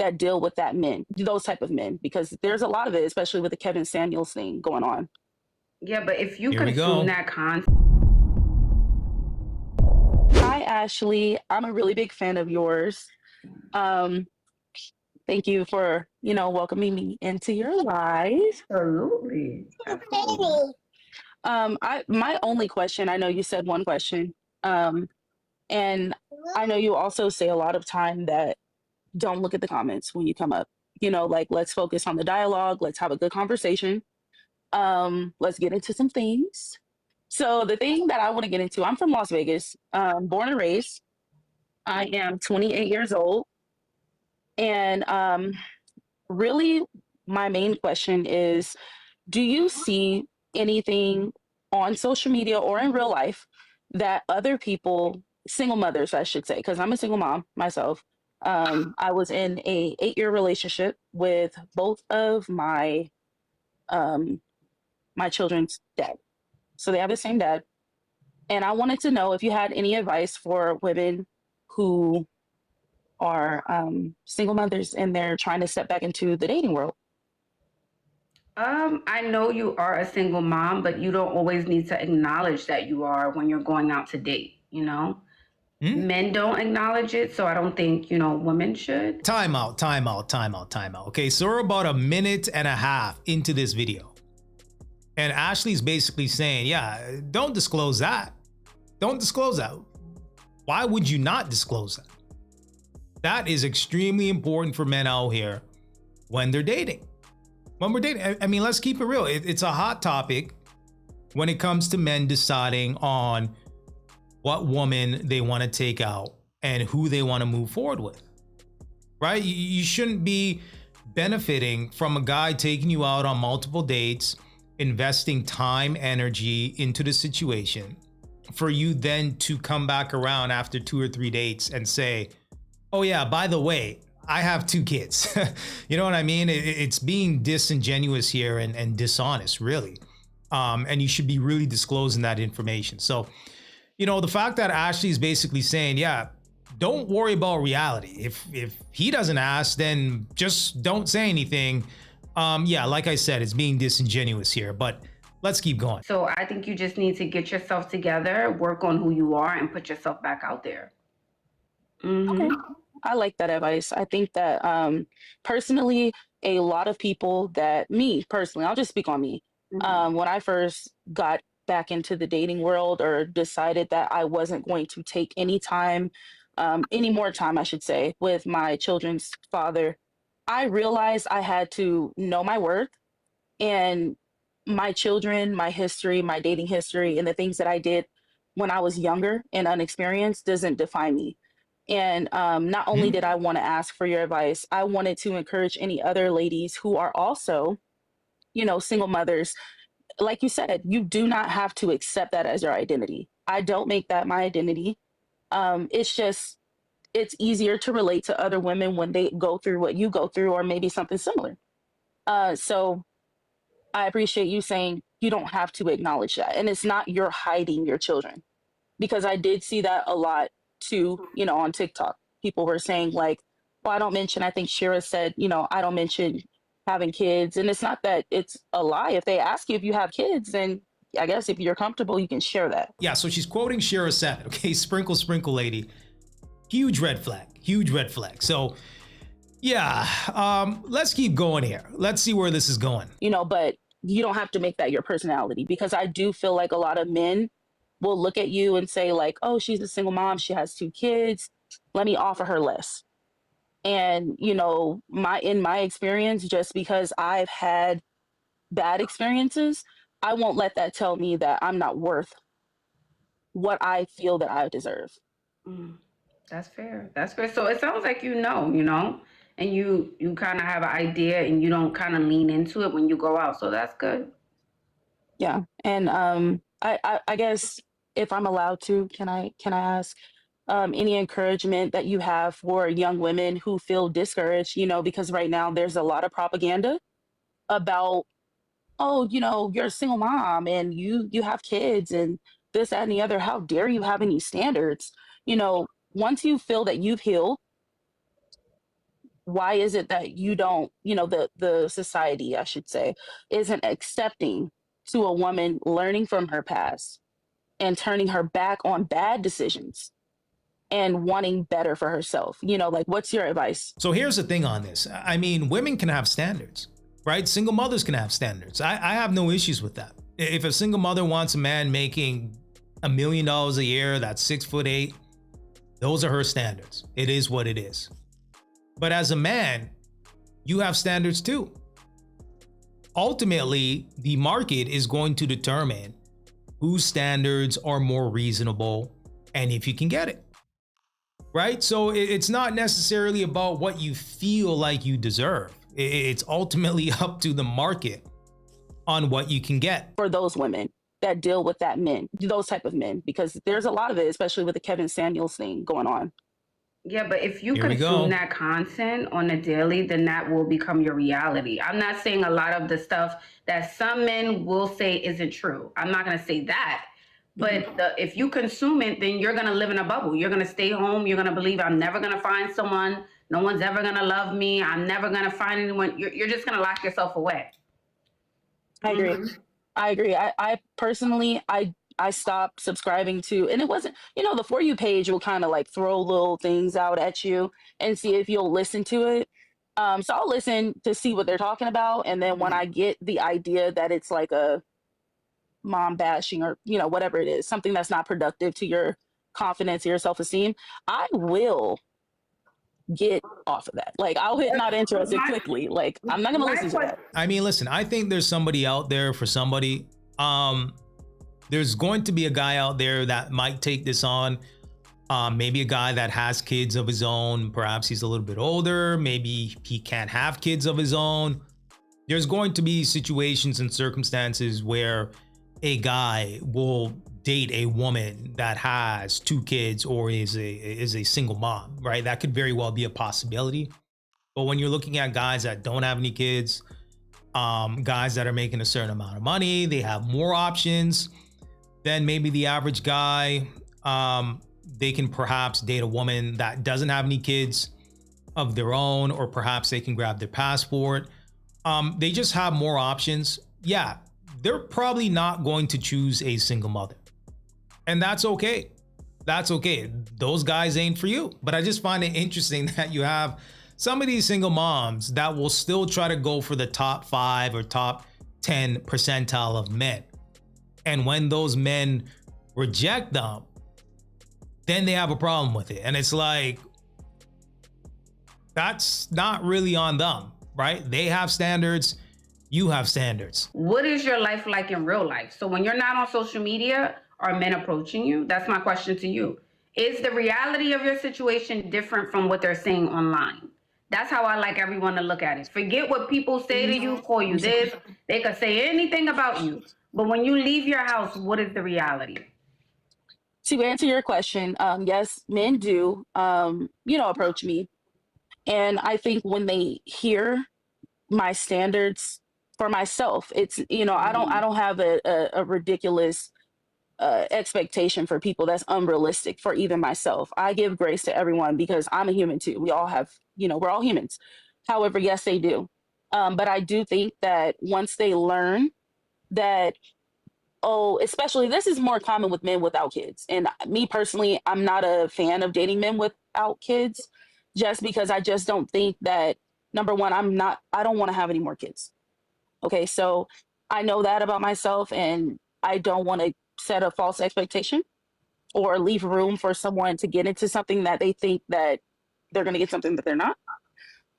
that deal with those type of men, because there's a lot of it, especially with the Kevin Samuels thing going on. Yeah, but if you Here we consume go. that content, Hi, Ashley. I'm a really big fan of yours. Um, Thank you for, welcoming me into your life. absolutely, absolutely. My only question, I know you said one question, and I know you also say a lot of time that don't look at the comments when you come up. Like, let's focus on the dialogue. Let's have a good conversation. Let's get into some things. So the thing that I want to get into, I'm from Las Vegas, born and raised. I am 28 years old, and really, my main question is, do you see anything on social media or in real life that other people, single mothers, I should say, because I'm a single mom myself. I was in a 8-year relationship with both of um, my children's dad. So they have the same dad. And I wanted to know if you had any advice for women who are single mothers and they're trying to step back into the dating world. I know you are a single mom, but you don't always need to acknowledge that you are when you're going out to date, you know? Men don't acknowledge it, so I don't think, women should. Time out, time out, time out, time out. Okay, so we're about a minute and a half into this video. And Ashley's basically saying, yeah, don't disclose that. Don't disclose that. Why would you not disclose that? That is extremely important for men out here when they're dating. When we're dating, I mean, let's keep it real. It's a hot topic when it comes to men deciding on what woman they want to take out and who they want to move forward with, right? You shouldn't be benefiting from a guy taking you out on multiple dates, investing time, energy into the situation, for you then to come back around after 2 or 3 dates and say, oh yeah, by the way, I have 2 kids. You know what I mean? It's being disingenuous here and dishonest, really. And you should be really disclosing that information. So, the fact that Ashley is basically saying, yeah, don't worry about reality. If he doesn't ask, then just don't say anything. Yeah, like I said, it's being disingenuous here, but let's keep going. So I think you just need to get yourself together, work on who you are, and put yourself back out there. Okay. I like that advice. I think that personally, a lot of people me personally, I'll just speak on me. When I first got back into the dating world, or decided that I wasn't going to take any more time, I should say, with my children's father, I realized I had to know my worth, and my children, my history, my dating history, and the things that I did when I was younger and unexperienced doesn't define me. And not only did I want to ask for your advice, I wanted to encourage any other ladies who are also, single mothers. Like you said, you do not have to accept that as your identity. I don't make that my identity. It's easier to relate to other women when they go through what you go through, or maybe something similar. So I appreciate you saying you don't have to acknowledge that. And it's not you're hiding your children, because I did see that a lot too, on TikTok. People were saying, like, well, I don't mention, I think Shira said, I don't mention having kids. And it's not that it's a lie. If they ask you if you have kids, then I guess if you're comfortable, you can share that. Yeah, so she's quoting Shira 7, okay? Sprinkle, sprinkle lady. Huge red flag, huge red flag. So yeah, let's keep going here. Let's see where this is going. But you don't have to make that your personality, because I do feel like a lot of men will look at you and say, like, oh, she's a single mom, she has 2 kids, let me offer her less. And in my experience, just because I've had bad experiences, I won't let that tell me that I'm not worth what I feel that I deserve. That's fair. That's fair. So it sounds like and you kind of have an idea, and you don't kind of lean into it when you go out. So that's good. Yeah. And I guess, if I'm allowed to, can I ask any encouragement that you have for young women who feel discouraged, because right now there's a lot of propaganda about, oh, you're a single mom and you have kids and this, that, and the other. How dare you have any standards? Once you feel that you've healed, why is it that you don't, the society, I should say, isn't accepting to a woman learning from her past and turning her back on bad decisions and wanting better for herself? Like, what's your advice? So here's the thing on this. I mean, women can have standards, right? Single mothers can have standards. I have no issues with that. If a single mother wants a man making $1 million a year, that's 6'8", those are her standards. It is what it is. But as a man, you have standards too. Ultimately, the market is going to determine whose standards are more reasonable and if you can get it. Right? So it's not necessarily about what you feel like you deserve. It's ultimately up to the market on what you can get. For those women that deal with those type of men, because there's a lot of it, especially with the Kevin Samuels thing going on. Yeah, but if you consume that content on a daily, then that will become your reality. I'm not saying a lot of the stuff that some men will say isn't true. I'm not going to say that. But if you consume it, then you're going to live in a bubble. You're going to stay home. You're going to believe I'm never going to find someone. No one's ever going to love me. I'm never going to find anyone. You're just going to lock yourself away. I agree. I agree. I personally, I stopped subscribing to, and it wasn't, the For You page will kind of like throw little things out at you and see if you'll listen to it. So I'll listen to see what they're talking about. And then when I get the idea that it's like a mom bashing or, whatever it is, something that's not productive to your confidence or your self-esteem, I will get off of that. Like, I'll hit not interested quickly. Like, I'm not going to listen to that. I mean, listen, I think there's somebody out there for somebody. There's going to be a guy out there that might take this on. Maybe a guy that has kids of his own. Perhaps he's a little bit older. Maybe he can't have kids of his own. There's going to be situations and circumstances where a guy will date a woman that has 2 kids or is a single mom, right? That could very well be a possibility. But when you're looking at guys that don't have any kids, guys that are making a certain amount of money, they have more options than maybe the average guy. They can perhaps date a woman that doesn't have any kids of their own, or perhaps they can grab their passport. They just have more options. Yeah, they're probably not going to choose a single mother. And that's okay. That's okay. Those guys ain't for you. But I just find it interesting that you have some of these single moms that will still try to go for the top 5 or top 10 percentile of men. And when those men reject them, then they have a problem with it. And it's like, that's not really on them, right? They have standards. You have standards. What is your life like in real life? So when you're not on social media, are men approaching you? That's my question to you. Is the reality of your situation different from what they're saying online? That's how I like everyone to look at it. Forget what people say to you, call you this. They could say anything about you. But when you leave your house, what is the reality? To answer your question, yes, men do, approach me. And I think when they hear my standards for myself, it's, I don't have a ridiculous expectation for people that's unrealistic for even myself. I give grace to everyone because I'm a human too. We all have, we're all humans. However, yes, they do. But I do think that once they learn that, especially this is more common with men without kids. And me personally, I'm not a fan of dating men without kids, just because I just don't think that, number one, I don't want to have any more kids. Okay, so I know that about myself, and I don't want to set a false expectation or leave room for someone to get into something that they think that they're going to get something that they're not.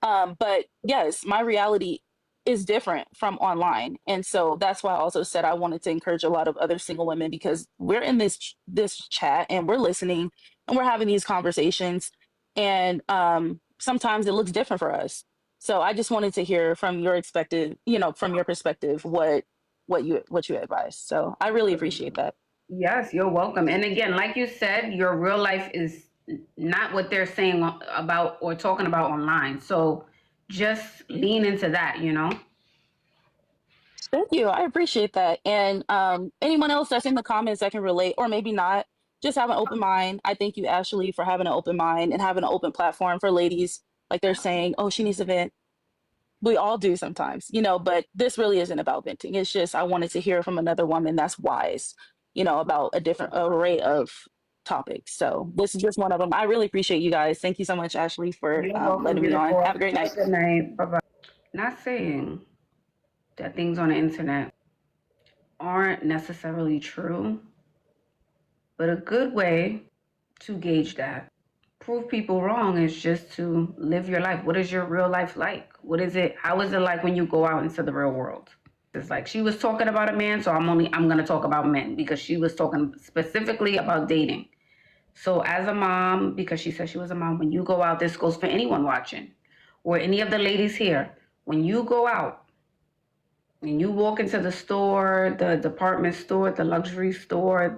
But yes, my reality is different from online. And so that's why I also said I wanted to encourage a lot of other single women, because we're in this chat and we're listening and we're having these conversations. And sometimes it looks different for us. So I just wanted to hear from your perspective, what you advise. So I really appreciate that. Yes, you're welcome. And again, like you said, your real life is not what they're saying about or talking about online. So just lean into that, Thank you. I appreciate that. And anyone else that's in the comments that can relate, or maybe not, just have an open mind. I thank you, Ashley, for having an open mind and having an open platform for ladies Like they're saying, oh, she needs to vent. We all do sometimes, you know, but this really isn't about venting. It's just I wanted to hear from another woman that's wise, you know, about a different array of topics. So this is just one of them. I really appreciate you guys. Thank you so much, Ashley, for You're welcome, letting me on. beautiful. Have a great night. Good night. Bye-bye. Not saying that things on the internet aren't necessarily true, but a good way to gauge that, prove people wrong, is just to live your life. What is your real life like? What is it? How is it like when you go out into the real world? It's like she was talking about a man, so I'm going to talk about men because she was talking specifically about dating. So as a mom, because she said she was a mom, when you go out, this goes for anyone watching or any of the ladies here. When you go out and you walk into the store, the department store, the luxury store,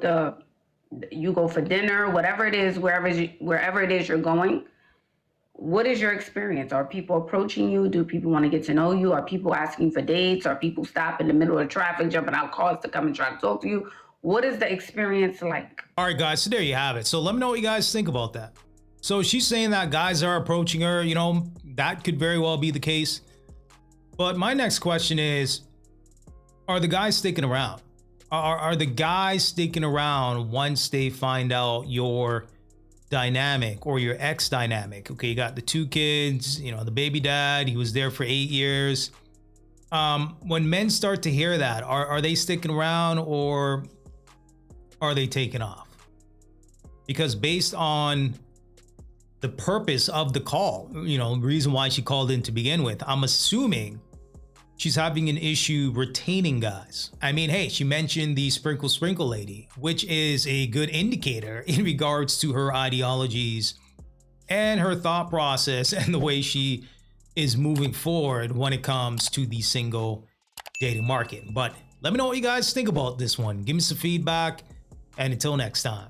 you go for dinner, whatever it is, wherever it is you're going, what is your experience? Are people approaching you? Do people want to get to know you? Are people asking for dates? Are people stopping in the middle of traffic, jumping out cars to come and try to talk to you? What is the experience like? All right, guys, so there you have it. So let me know what you guys think about that. So she's saying that guys are approaching her, you know, that could very well be the case. But my next question is, are the guys sticking around? Are the guys sticking around once they find out your dynamic or your ex dynamic? Okay, you got the 2 kids, you know, the baby dad, he was there for 8 years. When men start to hear that, are they sticking around or are they taking off? Because based on the purpose of the call, you know, the reason why she called in to begin with, I'm assuming she's having an issue retaining guys. I mean, hey, she mentioned the sprinkle lady, which is a good indicator in regards to her ideologies and her thought process and the way she is moving forward when it comes to the single dating market. But let me know what you guys think about this one. Give me some feedback, and until next time.